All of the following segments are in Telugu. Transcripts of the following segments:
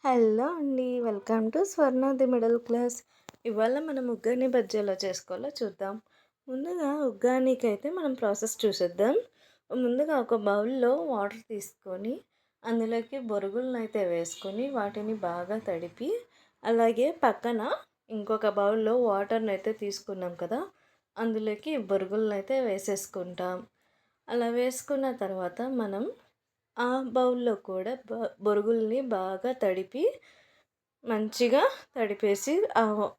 హలో అండి. Welcome to Swarna the middle class. ఇవాళ మనం ఉగ్గాని బజ్జీ ఎలా చేసుకోవాలో చూద్దాం. ముందుగా ఉగ్గానీకైతే మనం ప్రాసెస్ చూసేద్దాం. ముందుగా ఒక బౌల్‌లో వాటర్ తీసుకొని, అందులోకి బొరుగులనైతే వేసుకొని, వాటిని బాగా తడిపి, అలాగే పక్కన ఇంకొక బౌల్‌లో వాటర్‌నైతే తీసుకున్నాం కదా! అందులోకి బొరుగులనైతే వేసేసుకుంటాం. అలా వేసుకున్న తర్వాత మనం ఆ బౌల్‌లో కూడా బొరుగుల్ని బాగా తడిపి, మంచిగా తడిపేసి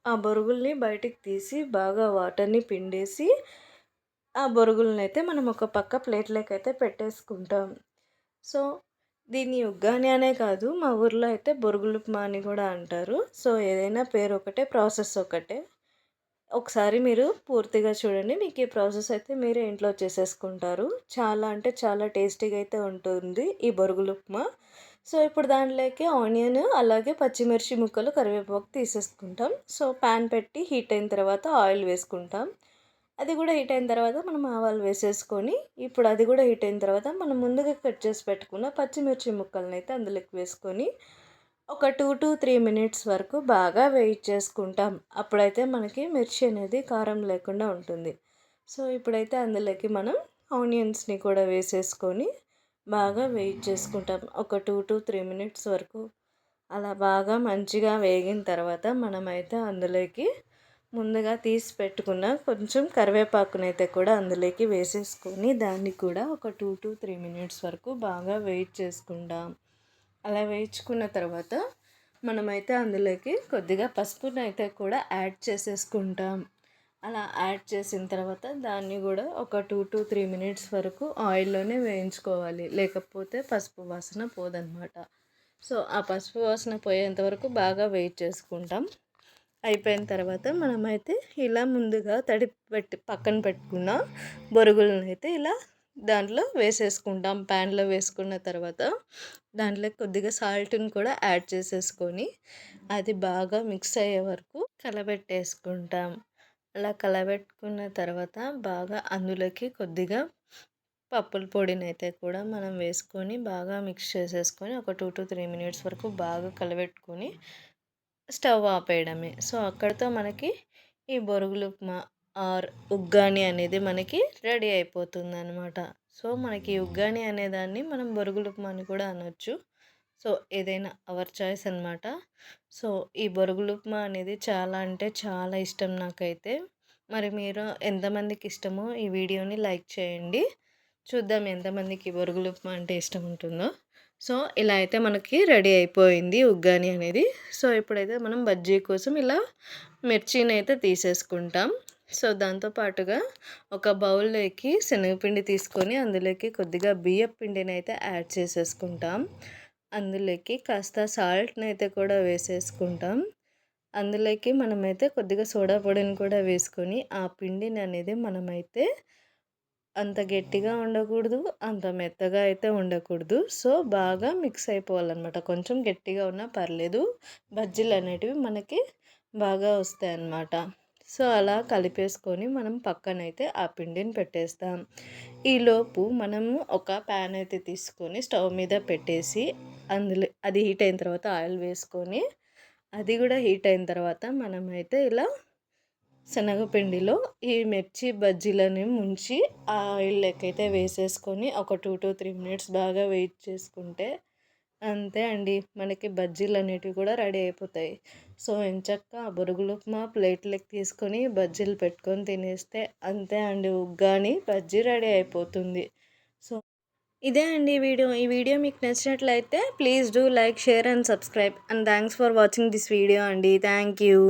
ఆ బొరుగుల్ని బయటికి తీసి, బాగా వాటర్‌ని పిండేసి, ఆ బొరుగులనైతే మనం ఒక పక్క ప్లేట్‌లోకైతే పెట్టేసుకుంటాం. సో, దీన్ని ఉగ్గాని అనే కాదు, మా ఊర్లో అయితే బొరుగులుప్మా అని కూడా అంటారు. సో, ఏదైనా పేరు ఒకటే, ప్రాసెస్ ఒకటే. ఒకసారి మీరు పూర్తిగా చూడండి. మీకు ఈ ప్రాసెస్ అయితే మీరే ఇంట్లో చేసేసుకుంటారు. చాలా అంటే చాలా టేస్టీగా అయితే ఉంటుంది ఈ బొరుగులు ఉప్మా. సో, ఇప్పుడు దాంట్లోకి ఆనియన్, అలాగే పచ్చిమిర్చి ముక్కలు, కరివేపాకు తీసేసుకుంటాం. సో, ప్యాన్ పెట్టి హీట్ అయిన తర్వాత ఆయిల్ వేసుకుంటాం. అది కూడా హీట్ అయిన తర్వాత మనం ఆవాలు వేసేసుకొని, ఇప్పుడు అది కూడా హీట్ అయిన తర్వాత మనం ముందుగా కట్ చేసి పెట్టుకున్న పచ్చిమిర్చి ముక్కలనైతే అందులోకి వేసుకొని ఒక 2-3 మినిట్స్ వరకు బాగా చేసుకుంటాం. అప్పుడైతే మనకి మిర్చి అనేది కారం లేకుండా ఉంటుంది. సో, ఇప్పుడైతే అందులోకి మనం ఆనియన్స్‌ని కూడా వేసేసుకొని బాగా చేసుకుంటాం. ఒక 2-3 మినిట్స్ వరకు అలా బాగా మంచిగా వేగిన తర్వాత మనమైతే అందులోకి ముందుగా తీసి పెట్టుకున్న కొంచెం కరివేపాకునైతే కూడా అందులోకి వేసేసుకొని, దాన్ని కూడా ఒక 2-3 మినిట్స్ వరకు బాగా చేసుకుంటాం. అలా వేయించుకున్న తర్వాత మనమైతే అందులోకి కొద్దిగా పసుపునైతే కూడా యాడ్ చేసేసుకుంటాం. అలా యాడ్ చేసిన తర్వాత దాన్ని కూడా ఒక 2-3 మినిట్స్ వరకు ఆయిల్లోనే వేయించుకోవాలి. లేకపోతే పసుపు వాసన పోదనమాట. సో, ఆ పసుపు వాసన పోయేంత వరకు బాగా చేసుకుంటాం. అయిపోయిన తర్వాత మనమైతే ఇలా ముందుగా పక్కన పెట్టుకున్న బొరుగులనైతే ఇలా దాంట్లో వేసేసుకుంటాం. ప్యాన్లో వేసుకున్న తర్వాత దాంట్లో కొద్దిగా సాల్ట్ని కూడా యాడ్ చేసేసుకొని, అది బాగా మిక్స్ అయ్యే వరకు కలబెట్టేసుకుంటాం. అలా కలబెట్టుకున్న తర్వాత బాగా అందులోకి కొద్దిగా పప్పుల పొడినైతే కూడా మనం వేసుకొని బాగా మిక్స్ చేసేసుకొని ఒక 2-3 మినిట్స్ వరకు బాగా కలబెట్టుకొని స్టవ్ ఆపేయడమే. సో, అక్కడితో మనకి ఈ బొరుగులు ఉప్మా ఆర్ ఉగ్గాని అనేది మనకి రెడీ అయిపోతుందనమాట. సో, మనకి ఉగ్గాని అనేదాన్ని మనం బొరుగులు ఉప్మా అని కూడా అనొచ్చు. సో, ఏదైనా అవర్ చాయిస్ అనమాట. సో, ఈ బొరుగులు ఉప్మా అనేది చాలా అంటే చాలా ఇష్టం నాకైతే. మరి మీరు ఎంతమందికి ఇష్టమో ఈ వీడియోని లైక్ చేయండి. చూద్దాం ఎంతమందికి బొరుగులు ఉప్మా అంటే ఇష్టం ఉంటుందో. సో, ఇలా అయితే మనకి రెడీ అయిపోయింది ఉగ్గాని అనేది. సో, ఇప్పుడైతే మనం బజ్జీ కోసం ఇలా మిర్చినైతే తీసేసుకుంటాం. సో, దాంతో పాటుగా ఒక బౌల్లోకి శనగపిండి తీసుకొని అందులోకి కొద్దిగా బియ్యపు పిండినైతే యాడ్ చేసేసుకుంటాం. అందులోకి కాస్త సాల్ట్‌నైతే కూడా వేసేసుకుంటాం. అందులోకి మనమైతే కొద్దిగా సోడా పొడిని కూడా వేసుకొని, ఆ పిండిని అనేది మనమైతే అంత గట్టిగా ఉండకూడదు, అంత మెత్తగా అయితే ఉండకూడదు. సో, బాగా మిక్స్ అయిపోవాలన్నమాట. కొంచెం గట్టిగా ఉన్నా పర్లేదు. బజ్జీలు అనేటివి మనకి బాగా వస్తాయన్నమాట. సో, అలా కలిపేసుకొని మనం పక్కనైతే ఆ పిండిని పెట్టేస్తాం. ఈలోపు మనము ఒక ప్యాన్ అయితే తీసుకొని స్టవ్ మీద పెట్టేసి, అందులో అది హీట్ అయిన తర్వాత ఆయిల్ వేసుకొని, అది కూడా హీట్ అయిన తర్వాత మనమైతే ఇలా శనగపిండిలో ఈ మిర్చి బజ్జీలని ముంచి ఆ ఆయిల్లోకైతే వేసేసుకొని ఒక 2-3 మినిట్స్ బాగా చేసుకుంటే అంతే అండి, మనకి బజ్జీలు అనేటివి కూడా రెడీ అయిపోతాయి. సో, ఎంచక్కా ఆ బొరుగులు ఉప్మా ప్లేట్లోకి తీసుకొని బజ్జీలు పెట్టుకొని తినేస్తే అంతే అండి, ఉగ్గాని బజ్జీ రెడీ అయిపోతుంది. సో, ఇదే అండి వీడియో. ఈ వీడియో మీకు నచ్చినట్లయితే please do like, share and subscribe. And thanks for watching this video అండి. Thank you.